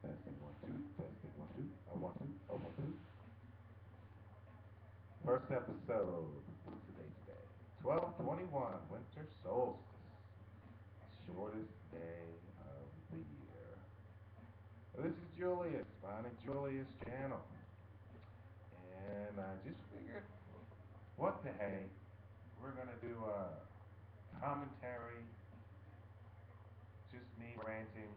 Testing one, two, testing one, two, I want to, I want to. First episode. What's the date today? 12/21, winter solstice. Shortest day of the year. This is Julius, Bonnie Julius channel. And I just figured, what the hey, we're gonna do a commentary, just me ranting,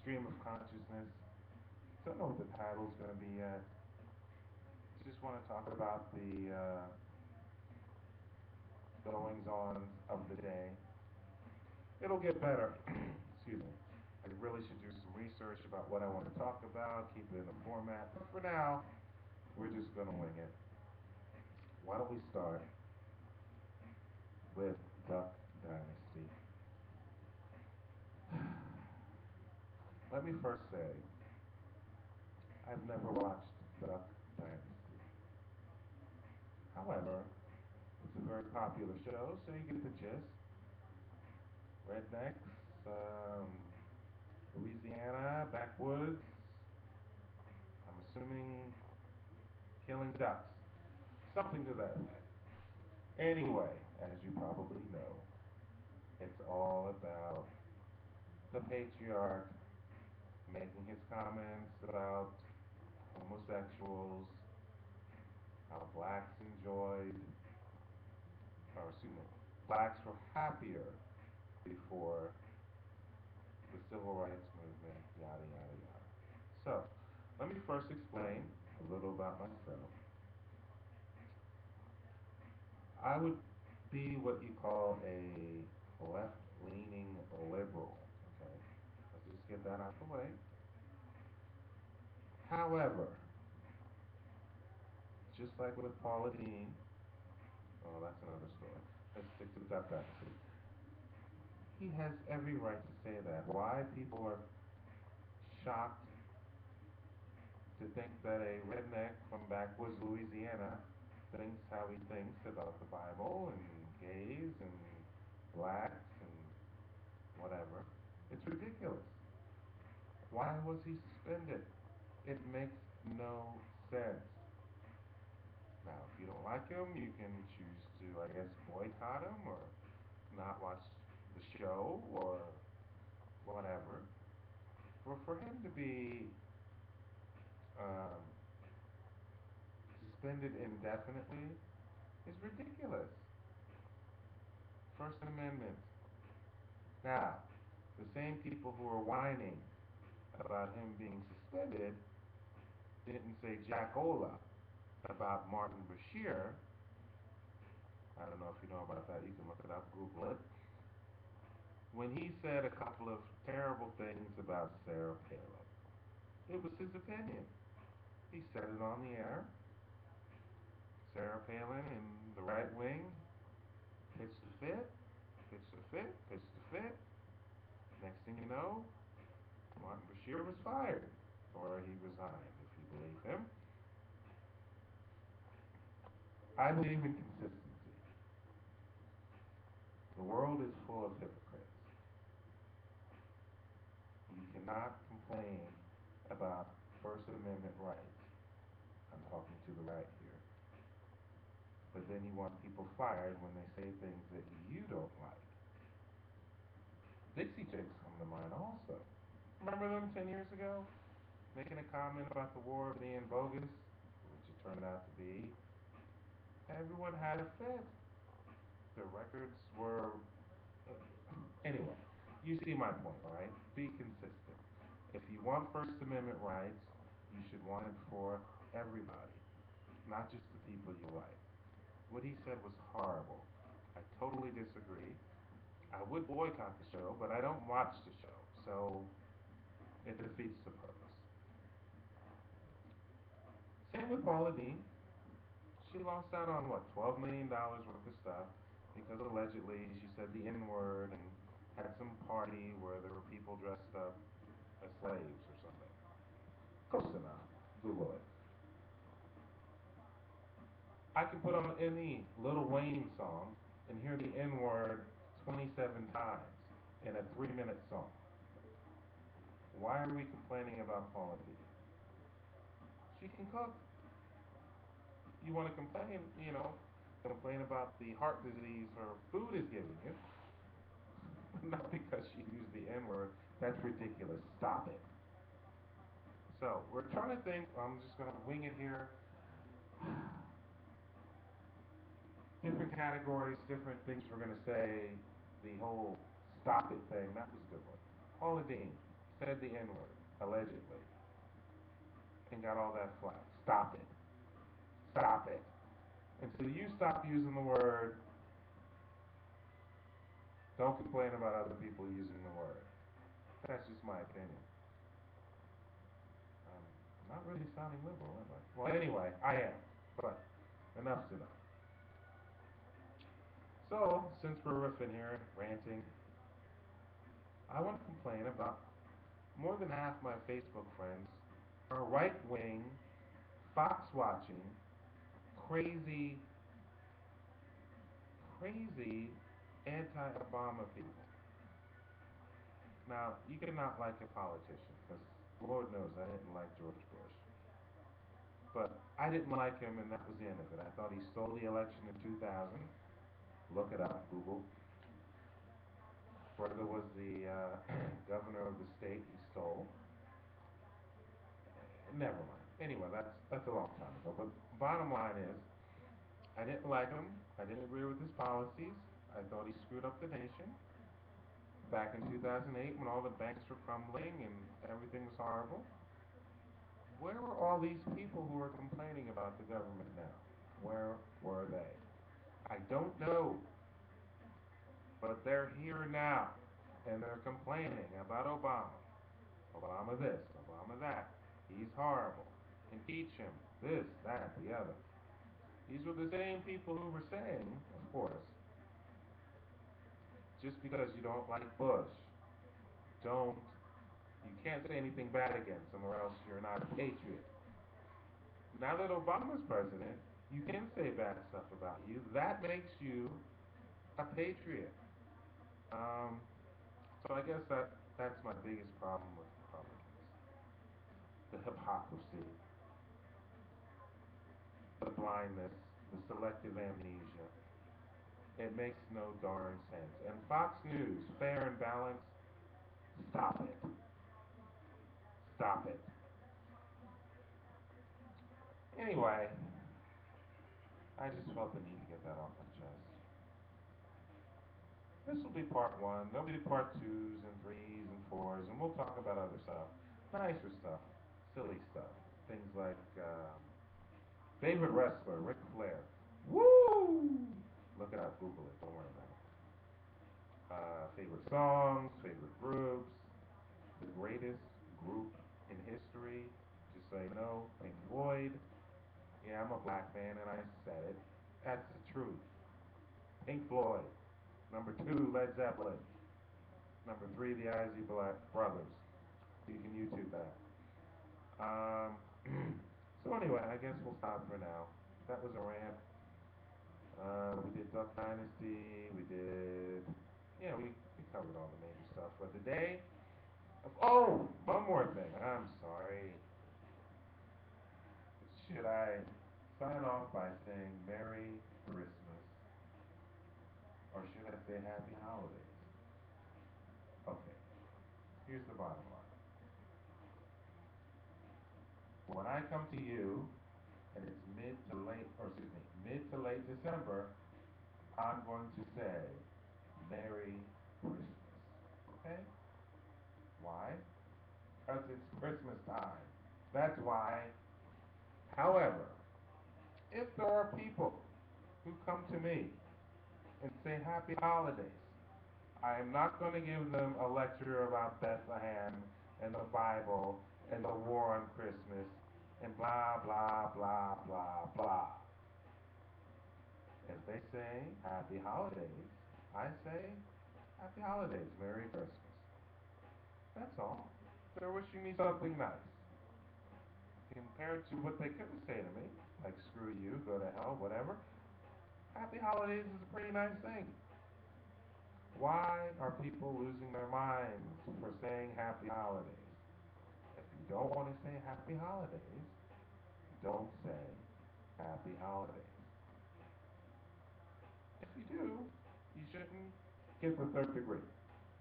stream of consciousness. Don't know what the title's gonna be yet. Just want to talk about the goings on of the day. It'll get better. Excuse me. I really should do some research about what I want to talk about, keep it in a format. But for now, we're just going to wing it. Why don't we start with Duck Dynasty? Let me first say, I've never watched Duck Dynasty. However, it's a very popular show, so you get the gist. Rednecks, Louisiana, backwoods, I'm assuming killing ducks. Something to that effect. Anyway, as you probably know, it's all about the patriarch making his comments about homosexuals, how blacks enjoyed, or excuse me, blacks were happier before the civil rights movement, yada, yada, yada. So, let me first explain a little about myself. I would be what you call a left-leaning liberal. Okay, let's just get that out of the way. However, just like with Paula Deen, oh, that's another story. Let's stick to Duck Dynasty. He has every right to say that. Why people are shocked to think that a redneck from backwoods Louisiana thinks how he thinks about the Bible and gays and blacks and whatever. It's ridiculous. Why was he suspended? It makes no sense. Now, if you don't like him, you can choose to, I guess, boycott him or not watch the show or whatever. For him to be um, suspended indefinitely is ridiculous. First Amendment. Now, the same people who are whining about him being suspended didn't say jackola about Martin Bashir. I don't know if you know about that. You can look it up, Google it. When he said a couple of terrible things about Sarah Palin, it was his opinion. He said it on the air. Sarah Palin in the right wing pitched a fit, pitched a fit, pitched a fit. Next thing you know, Martin Bashir was fired, or he resigned, if you believe him. I believe in consistency. The world is full of hypocrites. You cannot complain about First Amendment rights. I'm talking to the right here. But then you want people fired when they say things that you don't like. Dixie Chicks come to mind also. Remember them 10 years ago? Making a comment about the war being bogus, which it turned out to be. Everyone had a fit. The records were. Anyway, you see my point, right? Be consistent. If you want First Amendment rights, you should want it for everybody, not just the people you like. What he said was horrible. I totally disagree. I would boycott the show, but I don't watch the show, so it defeats the purpose. Same with Paula Deen. She lost out on what, $12 million worth of stuff because allegedly she said the N word and had some party where there were people dressed up as slaves or something. Close enough. Google it. I can put on any Lil Wayne song and hear the N word 27 times in a 3-minute song. Why are we complaining about Paula Deen? She can cook. You want to complain, complain about the heart disease her food is giving you, not because she used the N word. That's ridiculous. Stop it. So we're trying to think. I'm just going to wing it here. Different categories, different things we're going to say. The whole stop it thing, that was a good one. Paula Deen said the N word, allegedly, and got all that flack. Stop it. Stop it. Until you stop using the word, don't complain about other people using the word. That's just my opinion. I'm not really sounding liberal, am I? Well, anyway, I am. But enough's enough. So, since we're riffing here, ranting, I want to complain about more than half my Facebook friends are right-wing, fox-watching, crazy, crazy anti-Obama people. Now, you cannot like a politician, because Lord knows I didn't like George Bush. But I didn't like him, and that was the end of it. I thought he stole the election in 2000. Look it up, Google. Brother was the governor of the state he stole. Never mind. Anyway, that's a long time ago. But bottom line is, I didn't like him. I didn't agree with his policies. I thought he screwed up the nation. Back in 2008, when all the banks were crumbling and everything was horrible, where were all these people who are complaining about the government now? Where were they? I don't know, but they're here now, and they're complaining about Obama. Obama this, Obama that. He's horrible. Impeach him. This, that, the other. These were the same people who were saying, of course, just because you don't like Bush, don't, you can't say anything bad against him or else you're not a patriot. Now that Obama's president, you can say bad stuff about you. That makes you a patriot. Um, so I guess that's my biggest problem with Republicans. The hypocrisy, the blindness, the selective amnesia. It makes no darn sense. And Fox News, fair and balanced, stop it. Stop it. Anyway, I just felt the need to get that off my chest. This will be part one. There'll be part twos and threes and fours, and we'll talk about other stuff. Nicer stuff. Silly stuff. Things like favorite wrestler, Ric Flair. Woo! Look it up, Google it. Don't worry about it. Favorite songs, favorite groups, the greatest group in history. Just so you know, Pink Floyd. Yeah, I'm a black man and I said it. That's the truth. Pink Floyd. Number two, Led Zeppelin. Number three, the Isley Brothers. You can YouTube that. Um, so anyway, I guess we'll stop for now. That was a rant. We did Duck Dynasty. We covered all the major stuff for the day. Oh, one more thing. I'm sorry. Should I sign off by saying Merry Christmas or should I say Happy Holidays? Okay, here's the bottom line. When I come to you and it's mid to late December, I'm going to say Merry Christmas. Okay? Why? Because it's Christmas time. That's why. However, if there are people who come to me and say Happy Holidays, I am not going to give them a lecture about Bethlehem and the Bible and the war on Christmas and blah, blah, blah, blah, blah. If they say Happy Holidays, I say Happy Holidays, Merry Christmas. That's all. They're wishing me something nice. Compared to what they couldn't say to me, like screw you, go to hell, whatever, Happy Holidays is a pretty nice thing. Why are people losing their minds for saying Happy Holidays? don't want to say happy holidays, don't say happy holidays. If you do, you shouldn't get the third degree.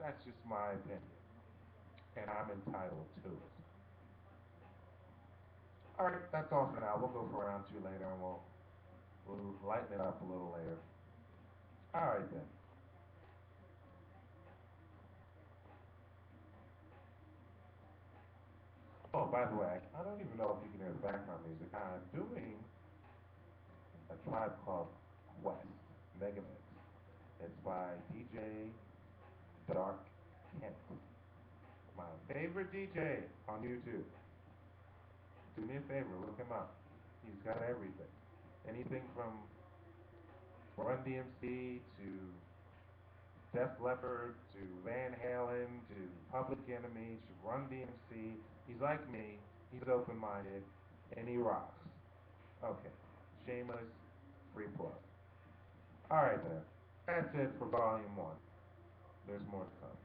That's just my opinion, and I'm entitled to it. All right, that's all for now. We'll go for round two later, and we'll lighten it up a little later. All right then. Oh, by the way, I don't even know if you can hear the background music. I'm doing a tribe called Quest Mega Mix. It's by DJ Dark Kent, my favorite DJ on YouTube. Do me a favor, look him up. He's got everything. Anything from Run DMC to Def Leppard to Van Halen to Public Enemy to Run DMC. He's like me. He's open-minded and he rocks. Okay, shameless free plug. All right then. That's it for volume one. There's more to come.